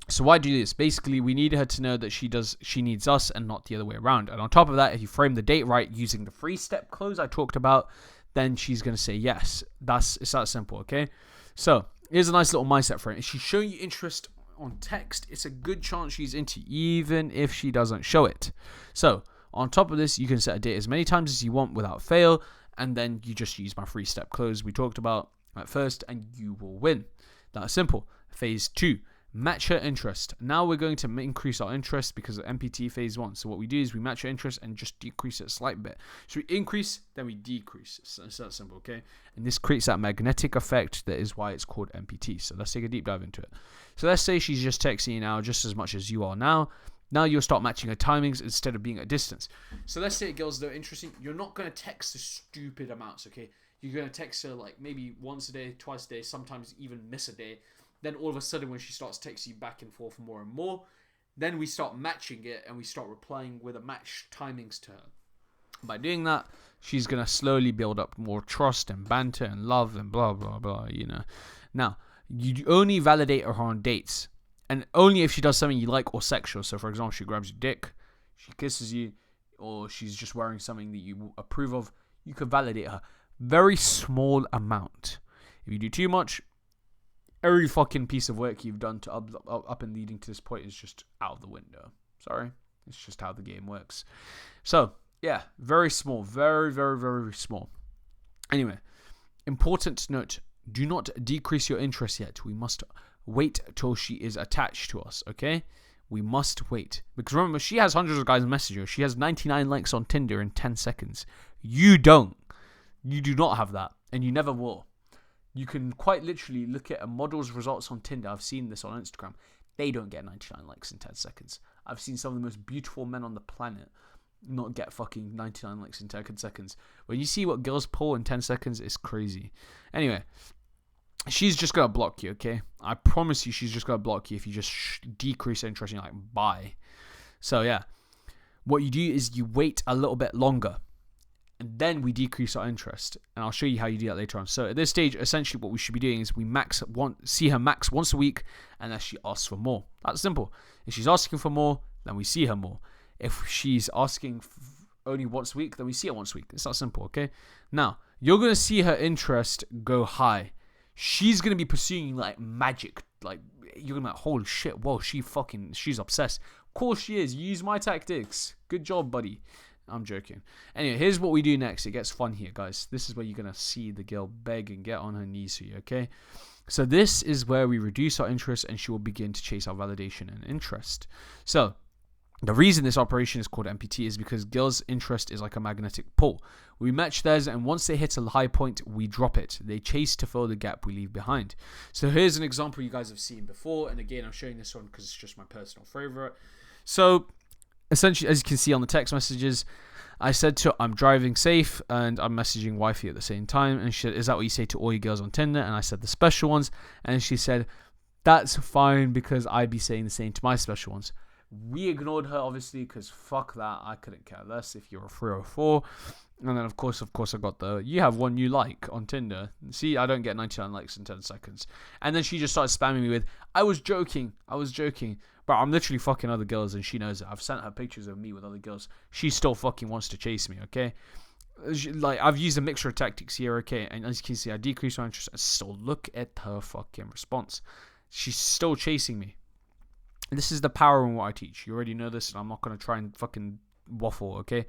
So why do this? Basically, we need her to know that she needs us and not the other way around. And on top of that, if you frame the date right using the 3-step close I talked about, then she's going to say yes. It's that simple, okay? So here's a nice little mindset frame. If she's showing you interest on text, it's a good chance she's into you, even if she doesn't show it. So on top of this, you can set a date as many times as you want without fail, and then you just use my 3-step close we talked about at first, and you will win. That's simple. Phase 2, match her interest. Now we're going to increase our interest because of MPT phase 1. So what we do is we match her interest and just decrease it a slight bit. So we increase, then we decrease. So it's that simple, okay? And this creates that magnetic effect that is why it's called MPT. So let's take a deep dive into it. So let's say she's just texting you now just as much as you are now. Now you'll start matching her timings instead of being at a distance. So let's say girls that are interesting, you're not going to text the stupid amounts, okay? You're going to text her like maybe once a day, twice a day, sometimes even miss a day. Then all of a sudden when she starts texting you back and forth more and more, then we start matching it and we start replying with a match timings to her. By doing that, she's going to slowly build up more trust and banter and love and blah, blah, blah, you know. Now, you only validate her on dates. And only if she does something you like or sexual. So, for example, she grabs your dick, she kisses you, or she's just wearing something that you approve of, you can validate her. Very small amount. If you do too much, every fucking piece of work you've done to up and leading to this point is just out of the window. Sorry. It's just how the game works. So, yeah, very small. Very, very, very small. Anyway, important note. Do not decrease your interest yet. We must wait till she is attached to us, okay? We must wait. Because remember, she has hundreds of guys message her. She has 99 likes on Tinder in 10 seconds. You don't. You do not have that. And you never will. You can quite literally look at a model's results on Tinder. I've seen this on Instagram. they don't get 99 likes in 10 seconds. I've seen some of the most beautiful men on the planet not get fucking 99 likes in 10 seconds. When you see what girls pull in 10 seconds, it's crazy. Anyway, she's just gonna block you, okay? I promise you, she's just gonna block you if you just decrease interest and you're like, bye. So yeah, what you do is you wait a little bit longer, and then we decrease our interest, and I'll show you how you do that later on. So at this stage, essentially what we should be doing is we see her max once a week, unless she asks for more. That's simple. If she's asking for more, then we see her more. If she's asking only once a week, then we see her once a week. It's that simple, okay? Now, you're going to see her interest go high. She's going to be pursuing like magic. Like, you're going to be like, holy shit, whoa, she's obsessed. Of course she is. Use my tactics. Good job, buddy. I'm joking. Anyway, here's what we do next. It gets fun here, guys. This is where you're going to see the girl beg and get on her knees for you, okay? So this is where we reduce our interest and she will begin to chase our validation and interest. So the reason this operation is called MPT is because girls' interest is like a magnetic pull. We match theirs, and once they hit a high point, we drop it. They chase to fill the gap we leave behind. So here's an example you guys have seen before, and again, I'm showing this one because it's just my personal favorite. So essentially, as you can see on the text messages, I said to her, I'm driving safe, and I'm messaging wifey at the same time, and she said, is that what you say to all your girls on Tinder? And I said, the special ones, and she said, that's fine because I'd be saying the same to my special ones. We ignored her, obviously, because fuck that. I couldn't care less if you're a 3 or a 4. And then, of course, I got the, you have one you like on Tinder. See, I don't get 99 likes in 10 seconds. And then she just started spamming me with, I was joking. But I'm literally fucking other girls, and she knows it. I've sent her pictures of me with other girls. She still fucking wants to chase me, okay? Like, I've used a mixture of tactics here, okay? And as you can see, I decrease my interest. And still, look at her fucking response. She's still chasing me. This is the power in what I teach. You already know this, and I'm not going to try and fucking waffle, okay?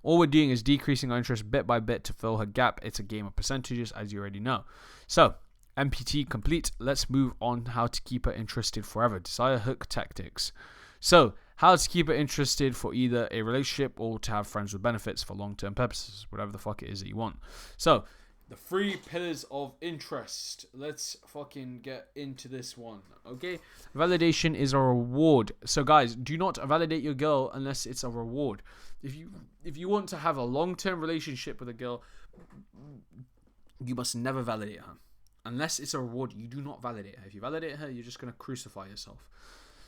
All we're doing is decreasing our interest bit by bit to fill her gap. It's a game of percentages, as you already know. So, MPT complete. Let's move on how to keep her interested forever. Desire hook tactics. So, how to keep her interested for either a relationship or to have friends with benefits for long-term purposes. Whatever the fuck it is that you want. So, the 3 pillars of interest. Let's fucking get into this one, okay? Validation is a reward. So guys, do not validate your girl unless it's a reward. If you want to have a long-term relationship with a girl, you must never validate her. Unless it's a reward, you do not validate her. If you validate her, you're just going to crucify yourself.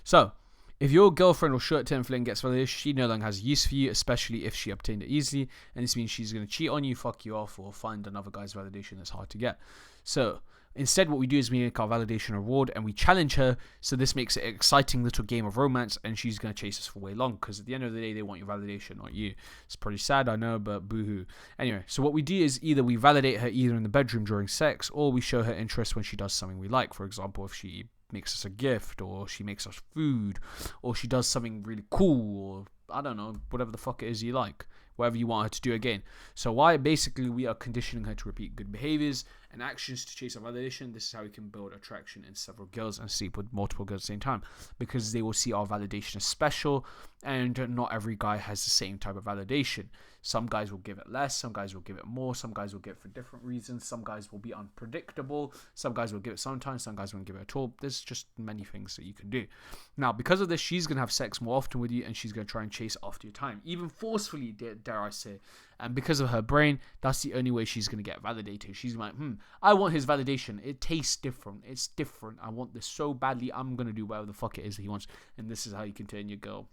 So, if your girlfriend or short-term fling gets validation, she no longer has use for you, especially if she obtained it easily. And this means she's going to cheat on you, fuck you off, or find another guy's validation that's hard to get. So instead, what we do is we make our validation a reward and we challenge her. So this makes it an exciting little game of romance, and she's going to chase us for way long because at the end of the day, they want your validation, not you. It's pretty sad, I know, but boo-hoo. Anyway, so what we do is either we validate her either in the bedroom during sex, or we show her interest when she does something we like. For example, if she makes us a gift, or she makes us food, or she does something really cool, or I don't know, whatever the fuck it is you like, whatever you want her to do again. So basically we are conditioning her to repeat good behaviors and actions to chase our validation. This is how we can build attraction in several girls and sleep with multiple girls at the same time, because they will see our validation as special, and not every guy has the same type of validation. Some guys will give it less, some guys will give it more, some guys will give it for different reasons, some guys will be unpredictable, some guys will give it sometimes, some guys won't give it at all. There's just many things that you can do. Now, because of this, she's going to have sex more often with you, and she's going to try and chase after your time, even forcefully, dare I say. And because of her brain, that's the only way she's going to get validated. She's like, I want his validation. It tastes different. It's different. I want this so badly. I'm going to do whatever the fuck it is that he wants. And this is how you can turn your girl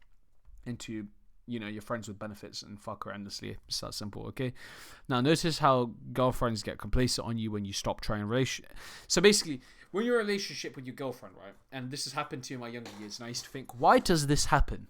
into, your friends with benefits and fuck her endlessly. It's that simple, okay? Now, notice how girlfriends get complacent on you when you stop trying a relationship. So basically, when you're in a relationship with your girlfriend, right? And this has happened to me in my younger years, and I used to think, why does this happen?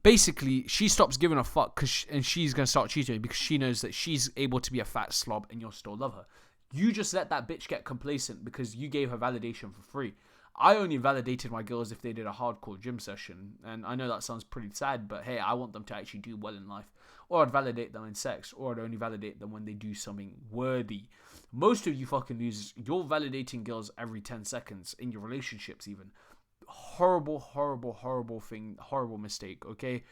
Basically, she stops giving a fuck and she's going to start cheating because she knows that she's able to be a fat slob and you'll still love her. You just let that bitch get complacent because you gave her validation for free. I only validated my girls if they did a hardcore gym session. And I know that sounds pretty sad, but hey, I want them to actually do well in life. Or I'd validate them in sex. Or I'd only validate them when they do something worthy. Most of you fucking losers, you're validating girls every 10 seconds in your relationships even. Horrible thing, horrible mistake, okay?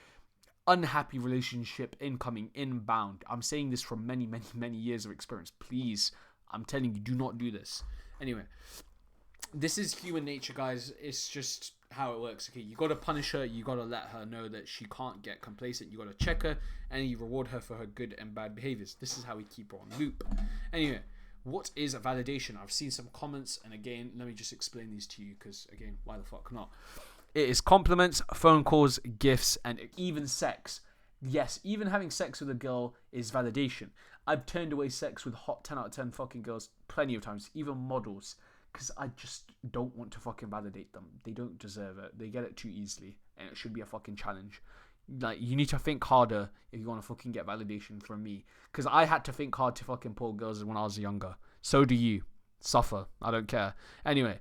Unhappy relationship, incoming, inbound. I'm saying this from many years of experience. Please, I'm telling you, do not do this. Anyway, this is human nature, guys. It's just how it works. Okay, you gotta punish her. You gotta let her know that she can't get complacent. You gotta check her, and you reward her for her good and bad behaviors. This is how we keep her on loop. Anyway, what is a validation? I've seen some comments, and again, let me just explain these to you, because again, why the fuck not? It is compliments, phone calls, gifts, and even sex. Yes, even having sex with a girl is validation. I've turned away sex with hot 10 out of 10 fucking girls plenty of times, even models, because I just don't want to fucking validate them. They don't deserve it. They get it too easily, and it should be a fucking challenge. Like, you need to think harder if you want to fucking get validation from me, because I had to think hard to fucking pull girls when I was younger. So do you. Suffer. I don't care. Anyway,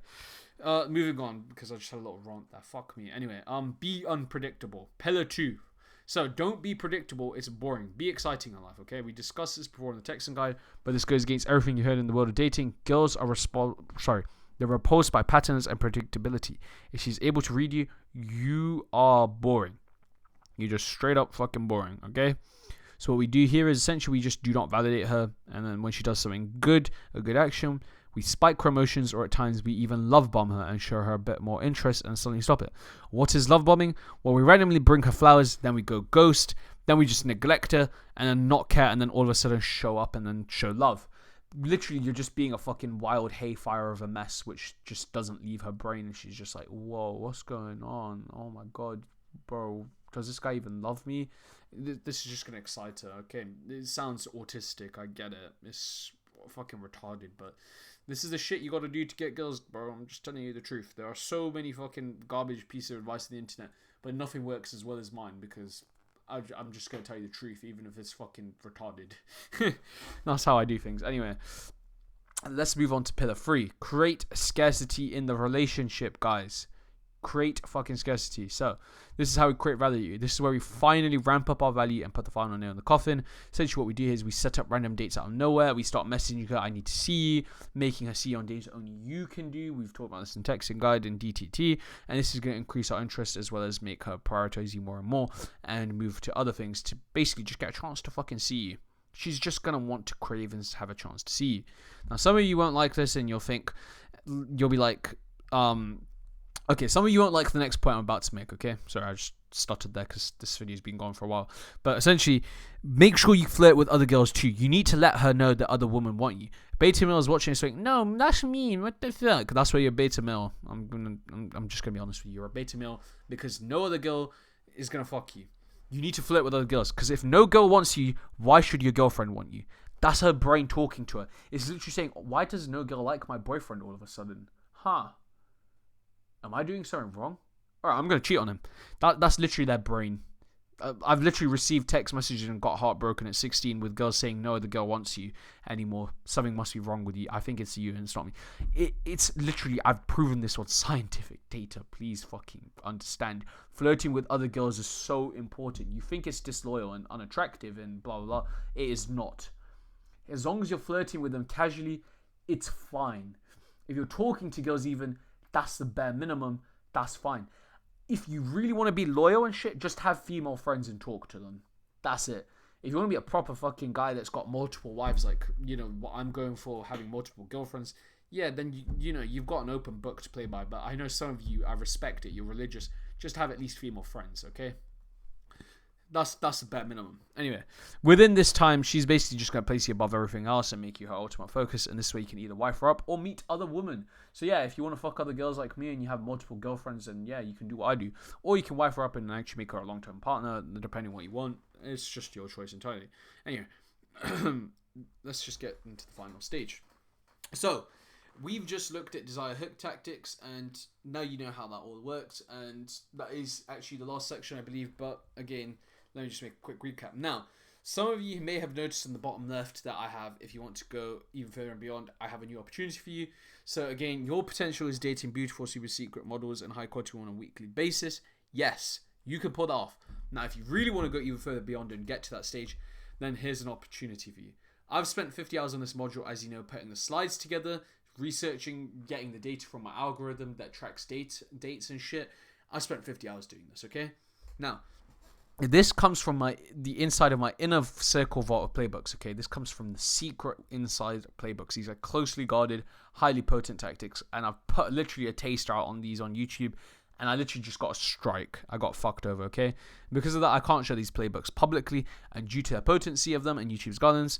moving on, because I just had a little rant there. Fuck me. Anyway, be unpredictable. Pillar 2. So don't be predictable, it's boring. Be exciting in life, okay? We discussed this before in the texting guide, but this goes against everything you heard in the world of dating. Girls are they're repulsed by patterns and predictability. If she's able to read you, you are boring. You're just straight up fucking boring, okay? So what we do here is essentially we just do not validate her, and then when she does something good, a good action, we spike her emotions, or at times we even love bomb her and show her a bit more interest and suddenly stop it. What is love bombing? Well, we randomly bring her flowers, then we go ghost, then we just neglect her and then not care, and then all of a sudden show up and then show love. Literally, you're just being a fucking wild hayfire of a mess, which just doesn't leave her brain, and she's just like, whoa, what's going on? Oh my god, bro, does this guy even love me? This is just gonna excite her. Okay, it sounds autistic, I get it. It's fucking retarded, but this is the shit you gotta do to get girls, bro. I'm just telling you the truth. There are so many fucking garbage pieces of advice on the internet, but nothing works as well as mine, because I'm just gonna tell you the truth, even if it's fucking retarded. That's how I do things. Anyway, let's move on to pillar 3. Create scarcity in the relationship, guys. Create fucking scarcity. So this is how we create value. This is where we finally ramp up our value and put the final nail in the coffin. Essentially what we do is we set up random dates out of nowhere. We start messaging her, I need to see you, making her see you on dates only you can do. We've talked about this in texting guide and DTT, and this is going to increase our interest as well as make her prioritize you more and more and move to other things to basically just get a chance to fucking see you. She's just going to want to crave and have a chance to see you. Now some of you won't like this, and you'll be like, okay, some of you won't like the next point I'm about to make, okay? Sorry, I just stuttered there because this video's been going for a while. But essentially, make sure you flirt with other girls too. You need to let her know that other women want you. Beta male is watching this saying, no, that's mean, what the fuck? That's why you're a beta male. I'm just going to be honest with you. You're a beta male because no other girl is going to fuck you. You need to flirt with other girls, because if no girl wants you, why should your girlfriend want you? That's her brain talking to her. It's literally saying, why does no girl like my boyfriend all of a sudden? Huh? Am I doing something wrong? Alright, I'm going to cheat on him. That's literally their brain. I've literally received text messages and got heartbroken at 16 with girls saying, no, the girl wants you anymore. Something must be wrong with you. I think it's you and it's not me. It's literally, I've proven this on scientific data. Please fucking understand. Flirting with other girls is so important. You think it's disloyal and unattractive and blah, blah, blah. It is not. As long as you're flirting with them casually, it's fine. If you're talking to girls even, that's the bare minimum. That's fine. If you really want to be loyal and shit, just have female friends and talk to them. That's it. If you want to be a proper fucking guy that's got multiple wives, like, you know, what I'm going for, having multiple girlfriends, yeah, then, you know, you've got an open book to play by. But I know some of you, I respect it, you're religious. Just have at least female friends, okay? That's the bare minimum. Anyway, within this time, she's basically just going to place you above everything else and make you her ultimate focus. And this way you can either wife her up or meet other women. So yeah, if you want to fuck other girls like me and you have multiple girlfriends, then yeah, you can do what I do. Or you can wife her up and actually make her a long-term partner, depending on what you want. It's just your choice entirely. Anyway, let's just get into the final stage. So, we've just looked at desire hook tactics, and now you know how that all works. And that is actually the last section, I believe. But again, let me just make a quick recap. Now, some of you may have noticed in the bottom left that I have, if you want to go even further and beyond, I have a new opportunity for you. So again, your potential is dating beautiful super secret models and high quality on a weekly basis. Yes, you can pull that off. Now, if you really want to go even further beyond and get to that stage, then here's an opportunity for you. I've spent 50 hours on this module, as you know, putting the slides together, researching, getting the data from my algorithm that tracks dates and shit. I spent 50 hours doing this, okay? Now, this comes from the inside of my inner circle vault of playbooks, okay? This comes from the secret inside playbooks. These are closely guarded, highly potent tactics, and I've put literally a taster out on these on YouTube. and I literally just got a strike. I got fucked over, okay? Because of that, I can't share these playbooks publicly, and due to the potency of them and YouTube's guidelines,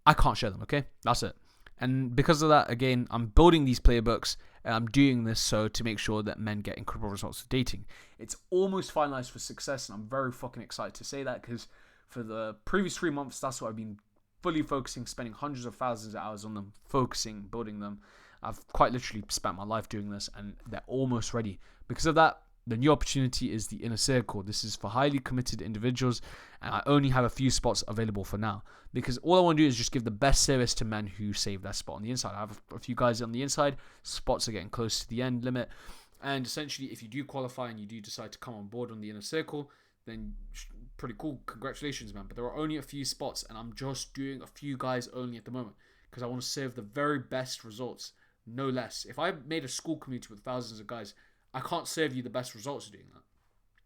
I can't share them, okay? That's it. And because of that, again, I'm building these playbooks, and I'm doing this so to make sure that men get incredible results with dating. It's almost finalized for success, and I'm very fucking excited to say that, because for the previous 3 months, that's what I've been fully focusing, spending hundreds of thousands of hours on them, focusing, building them. I've quite literally spent my life doing this, and they're almost ready. Because of that, the new opportunity is the inner circle. This is for highly committed individuals, and I only have a few spots available for now. Because all I want to do is just give the best service to men who save their spot on the inside. I have a few guys on the inside. Spots are getting close to the end limit. And essentially, if you do qualify and you do decide to come on board on the inner circle, then pretty cool. Congratulations, man. But there are only a few spots, and I'm just doing a few guys only at the moment, because I want to serve the very best results, no less. If I made a school community with thousands of guys, I can't serve you the best results doing that.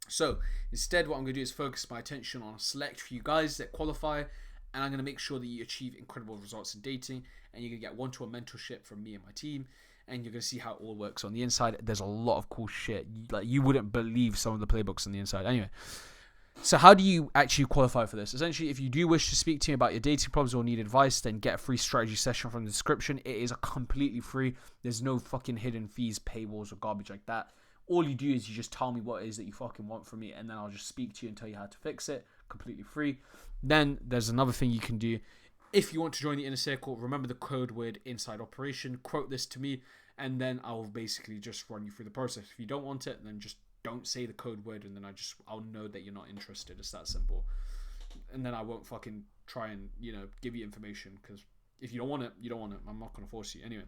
So instead, what I'm going to do is focus my attention on a select few guys that qualify, and I'm going to make sure that you achieve incredible results in dating, and you're going to get one-to-one mentorship from me and my team, and you're going to see how it all works on the inside. There's a lot of cool shit. Like, you wouldn't believe some of the playbooks on the inside. Anyway, so how do you actually qualify for this? Essentially, if you do wish to speak to me about your dating problems or need advice, then get a free strategy session from the description. It is completely free. There's no fucking hidden fees, paywalls, or garbage like that. All you do is you just tell me what it is that you fucking want from me, and then I'll just speak to you and tell you how to fix it. Completely free. Then there's another thing you can do. If you want to join the inner circle, remember the code word inside operation. Quote this to me, and then I'll basically just run you through the process. If you don't want it, then just don't say the code word, and then I'll know that you're not interested. It's that simple. And then I won't fucking try and, give you information, because if you don't want it, you don't want it. I'm not going to force you. Anyway,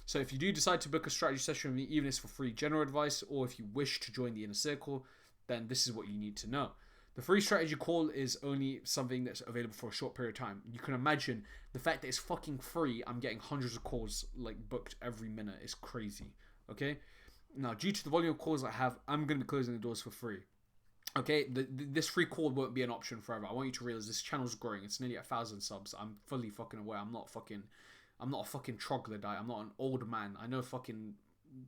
so if you do decide to book a strategy session with me, even if it's for free general advice, or if you wish to join the inner circle, then this is what you need to know. The free strategy call is only something that's available for a short period of time. You can imagine the fact that it's fucking free. I'm getting hundreds of calls booked every minute. It's crazy. Okay? Now, due to the volume of calls I have, I'm going to be closing the doors for free. Okay? This free call won't be an option forever. I want you to realize this channel's growing. It's nearly 1,000 subs. I'm fully fucking aware. I'm not a fucking troglodyte. I'm not an old man. I know fucking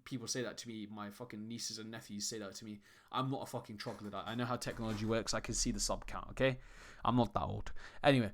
people say that to me. My fucking nieces and nephews say that to me. I'm not a fucking troglodyte. I know how technology works. I can see the sub count, okay? I'm not that old. Anyway,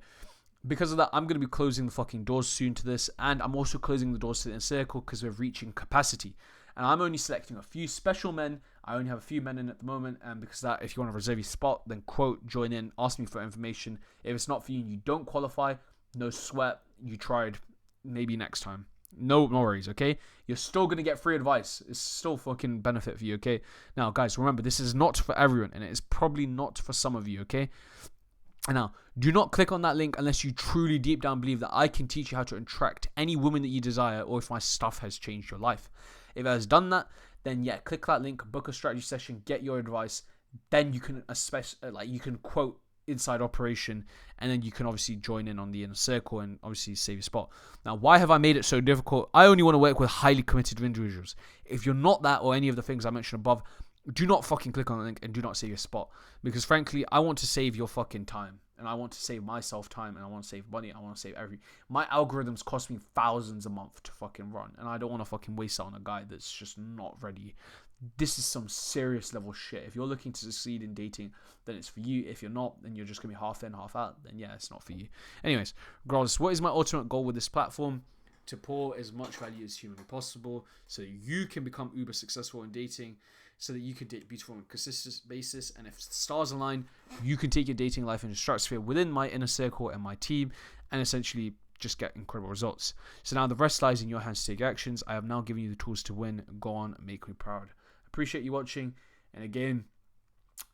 because of that, I'm going to be closing the fucking doors soon to this, and I'm also closing the doors to the inner circle because we're reaching capacity. And I'm only selecting a few special men. I only have a few men in at the moment, and because of that, if you want to reserve your spot, then quote, join in, ask me for information. If it's not for you and you don't qualify, no sweat. You tried. Maybe next time. No worries, okay? You're still going to get free advice. It's still fucking benefit for you, okay? Now, guys, remember, this is not for everyone, and it is probably not for some of you, okay? And now, do not click on that link unless you truly deep down believe that I can teach you how to attract any woman that you desire, or if my stuff has changed your life. If it has done that, then yeah, click that link, book a strategy session, get your advice. Then you can you can quote inside operation, and then you can obviously join in on the inner circle and obviously save your spot. Now, why have I made it so difficult? I only want to work with highly committed individuals. If you're not that, or any of the things I mentioned above, do not fucking click on the link and do not save your spot, because frankly, I want to save your fucking time, and I want to save myself time, and I want to save money. I want to save my algorithms cost me thousands a month to fucking run, and I don't want to fucking waste that on a guy that's just not ready. This is some serious level shit. If you're looking to succeed in dating, then it's for you. If you're not, then you're just going to be half in, half out. Then yeah, it's not for you. Anyways, regardless, what is my ultimate goal with this platform? To pour as much value as humanly possible so you can become uber successful in dating, so that you can date beautiful on a consistent basis. And if the stars align, you can take your dating life into stratosphere within my inner circle and my team, and essentially just get incredible results. So now the rest lies in your hands to take actions. I have now given you the tools to win. Go on, make me proud. Appreciate you watching, and again,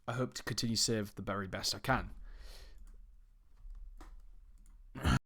I hope to continue to serve the very best I can.